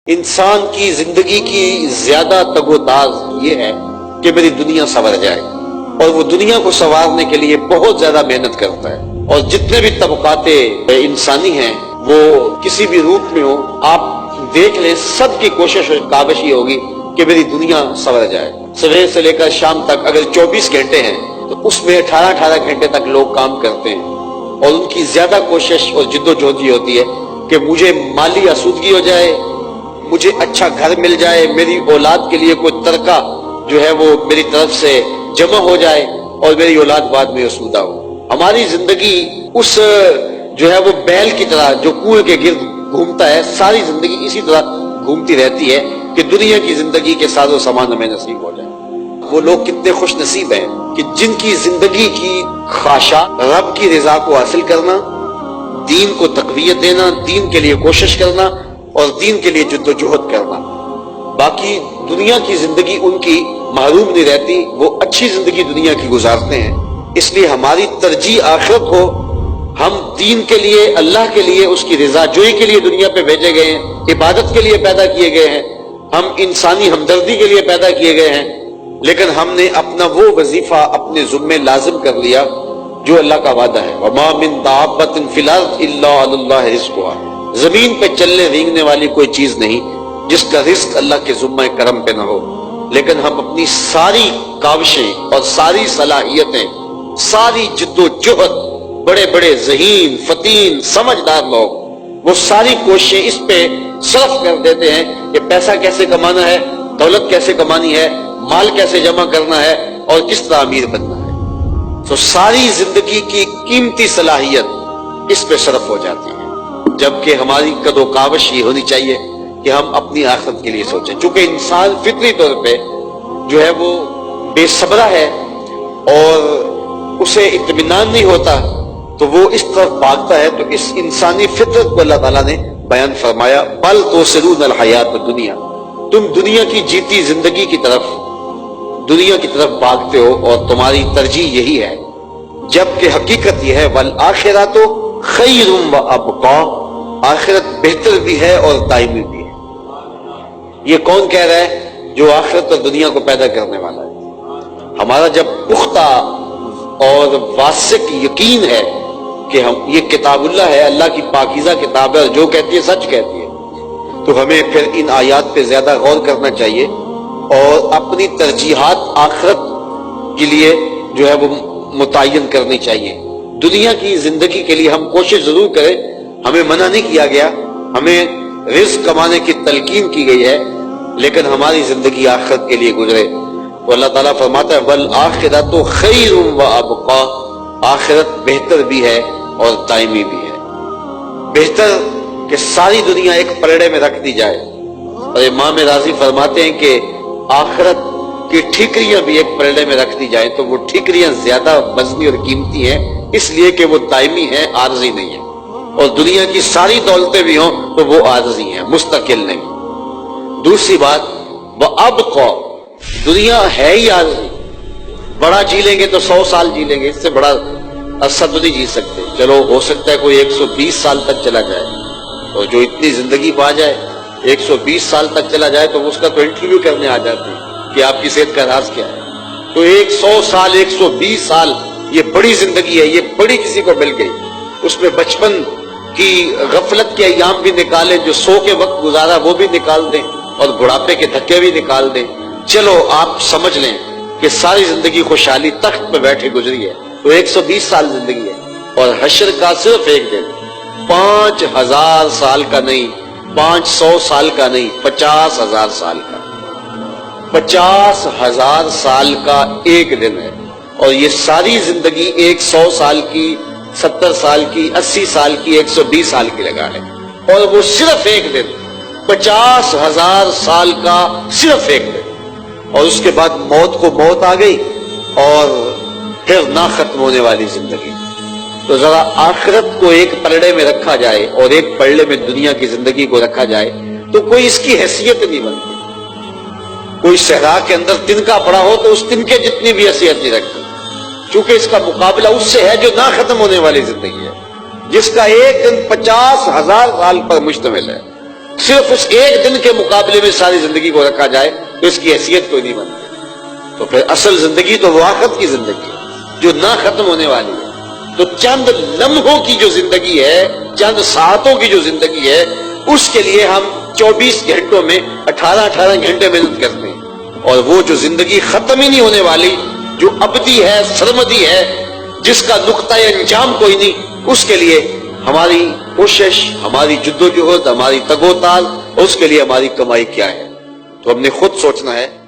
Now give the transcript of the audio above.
انسان کی زندگی کی زیادہ تگوتاز یہ ہے کہ میری دنیا سنور جائے، اور وہ دنیا کو سنوارنے کے لیے بہت زیادہ محنت کرتا ہے۔ اور جتنے بھی طبقات انسانی ہیں وہ کسی بھی روپ میں ہو، آپ دیکھ لیں سب کی کوشش اور کاوش یہ ہوگی کہ میری دنیا سنور جائے۔ صبح سے لے کر شام تک اگر 24 گھنٹے ہیں تو اس میں 18 گھنٹے تک لوگ کام کرتے ہیں، اور ان کی زیادہ کوشش اور جد و جہد یہ ہوتی ہے کہ مجھے مالی آسودگی ہو جائے، مجھے اچھا گھر مل جائے، میری اولاد کے لیے کوئی ترکہ جو ہے وہ میری طرف سے جمع ہو جائے اور میری اولاد بعد میں آسودہ ہو۔ ہماری زندگی اس جو ہے وہ بیل کی طرح جو کنویں کے گرد گھومتا ہے، ساری زندگی اسی طرح گھومتی رہتی ہے کہ دنیا کی زندگی کے ساز و سامان ہمیں نصیب ہو جائے۔ وہ لوگ کتنے خوش نصیب ہیں کہ جن کی زندگی کی خواہشات رب کی رضا کو حاصل کرنا، دین کو تقویت دینا، دین کے لیے کوشش کرنا اور دین کے لیے جد و جہد کرنا۔ باقی دنیا کی زندگی ان کی محروم نہیں رہتی، وہ اچھی زندگی دنیا کی گزارتے ہیں۔ اس لیے ہماری ترجیح آخرت ہو، ہم دین کے لیے، اللہ کے لیے، اس کی رضا جوئی کے لیے دنیا پہ بھیجے گئے ہیں، عبادت کے لیے پیدا کیے گئے ہیں، ہم انسانی ہمدردی کے لیے پیدا کیے گئے ہیں، لیکن ہم نے اپنا وہ وظیفہ اپنے ذمے لازم کر لیا جو اللہ کا وعدہ ہے۔ وَمَا مِن دَابَّةٍ فِي الْأَرْضِ إِلَّا عَلَى اللَّهِ رِزْقُهَا۔ زمین پہ چلنے رینگنے والی کوئی چیز نہیں جس کا رزق اللہ کے ذمہ کرم پہ نہ ہو، لیکن ہم اپنی ساری کاوشیں اور ساری صلاحیتیں، ساری جد و جہد، بڑے بڑے ذہین فتین سمجھدار لوگ وہ ساری کوششیں اس پہ صرف کر دیتے ہیں کہ پیسہ کیسے کمانا ہے، دولت کیسے کمانی ہے، مال کیسے جمع کرنا ہے اور کس طرح امیر بننا ہے۔ تو ساری زندگی کی قیمتی صلاحیت اس پہ صرف ہو جاتی ہے، جبکہ ہماری قد و کاوش یہ ہونی چاہیے کہ ہم اپنی آخرت کے لیے سوچیں۔ چونکہ انسان فطری طور پہ جو ہے وہ بے صبرہ ہے اور اسے اطمینان نہیں ہوتا تو وہ اس طرف بھاگتا ہے۔ تو اس انسانی فطرت کو اللہ تعالیٰ نے بیان فرمایا، بل تؤثرون الحیات الدنیا، تم دنیا کی جیتی زندگی کی طرف، دنیا کی طرف بھاگتے ہو اور تمہاری ترجیح یہی ہے، جبکہ حقیقت یہ ہے والآخرۃ خیر وابقیٰ، آخرت بہتر بھی ہے اور دائمی بھی ہے۔ یہ کون کہہ رہا ہے؟ جو آخرت اور دنیا کو پیدا کرنے والا ہے۔ ہمارا جب پختہ اور واثق یقین ہے کہ ہم یہ کتاب اللہ ہے، اللہ کی پاکیزہ کتاب ہے اور جو کہتی ہے سچ کہتی ہے، تو ہمیں پھر ان آیات پہ زیادہ غور کرنا چاہیے اور اپنی ترجیحات آخرت کے لیے جو ہے وہ متعین کرنی چاہیے۔ دنیا کی زندگی کے لیے ہم کوشش ضرور کریں، ہمیں منع نہیں کیا گیا، ہمیں رزق کمانے کی تلقین کی گئی ہے، لیکن ہماری زندگی آخرت کے لیے گزرے۔ تو اللہ تعالیٰ فرماتا ہے والآخرۃ خیر وابقیٰ، آخرت بہتر بھی ہے اور دائمی بھی ہے۔ بہتر کہ ساری دنیا ایک پلڑے میں رکھ دی جائے، اور امام راضی فرماتے ہیں کہ آخرت کی ٹھیکریاں بھی ایک پلڑے میں رکھ دی جائیں تو وہ ٹھیکریاں زیادہ وزنی اور قیمتی ہیں، اس لیے کہ وہ دائمی ہیں، عارضی نہیں ہیں، اور دنیا کی ساری دولتیں بھی ہوں تو وہ عارضی ہیں، مستقل نہیں۔ دوسری بات وَأَبْقَى، دنیا ہے ہی عارضی، بڑا جی لیں گے تو 100 سال جی لیں گے، اس سے بڑا عرصہ تو نہیں جی سکتے۔ چلو ہو سکتا ہے کوئی 120 سال تک چلا جائے، اور جو اتنی زندگی پا جائے 120 سال تک چلا جائے تو اس کا تو انٹرویو کرنے آ جاتے ہیں کہ آپ کی صحت کا راز کیا ہے۔ تو 100 سال 120 سال یہ بڑی زندگی ہے، یہ بڑی کسی کو مل گئی، اس میں بچپن کی غفلت کے ایام بھی نکالیں، جو سو کے وقت گزارا وہ بھی نکال دیں اور بڑھاپے کے دھکے بھی نکال دیں، چلو آپ سمجھ لیں کہ ساری زندگی خوشحالی تخت پہ بیٹھے گزری ہے، تو 120 سال زندگی ہے، اور حشر کا صرف ایک دن، 5000 سال کا نہیں، 500 سال کا نہیں، 50,000 سال کا، 50,000 سال کا ایک دن ہے، اور یہ ساری زندگی 100 سال کی، 70 سال کی، 80 سال کی، 120 سال کی لگا ہے، اور وہ صرف ایک دن، 50,000 سال کا صرف ایک دن، اور اس کے بعد موت کو موت آ گئی اور پھر نہ ختم ہونے والی زندگی۔ تو ذرا آخرت کو ایک پلڑے میں رکھا جائے اور ایک پلڑے میں دنیا کی زندگی کو رکھا جائے تو کوئی اس کی حیثیت نہیں بنتی۔ کوئی صحرا کے اندر تنکا پڑا ہو تو اس تنکے جتنی بھی حیثیت نہیں رکھتی، چونکہ اس کا مقابلہ اس سے ہے جو نہ ختم ہونے والی زندگی ہے، جس کا ایک دن 50,000 سال پر مشتمل ہے۔ صرف اس ایک دن کے مقابلے میں ساری زندگی کو رکھا جائے تو اس کی حیثیت کوئی نہیں بنتی. تو پھر اصل زندگی تو وقت کی زندگی ہے جو نہ ختم ہونے والی ہے. تو چند لمحوں کی جو زندگی ہے، چند ساعتوں کی جو زندگی ہے، اس کے لیے ہم 24 گھنٹوں میں 18 گھنٹے محنت کرتے ہیں. اور وہ جو زندگی ختم ہی نہیں ہونے والی، جو ابدی ہے، سرمدی ہے، جس کا نقطۂ انجام کوئی نہیں، اس کے لیے ہماری کوشش، ہماری جدوجہد، ہماری تگ و تال، اس کے لیے ہماری کمائی کیا ہے. تو ہم نے خود سوچنا ہے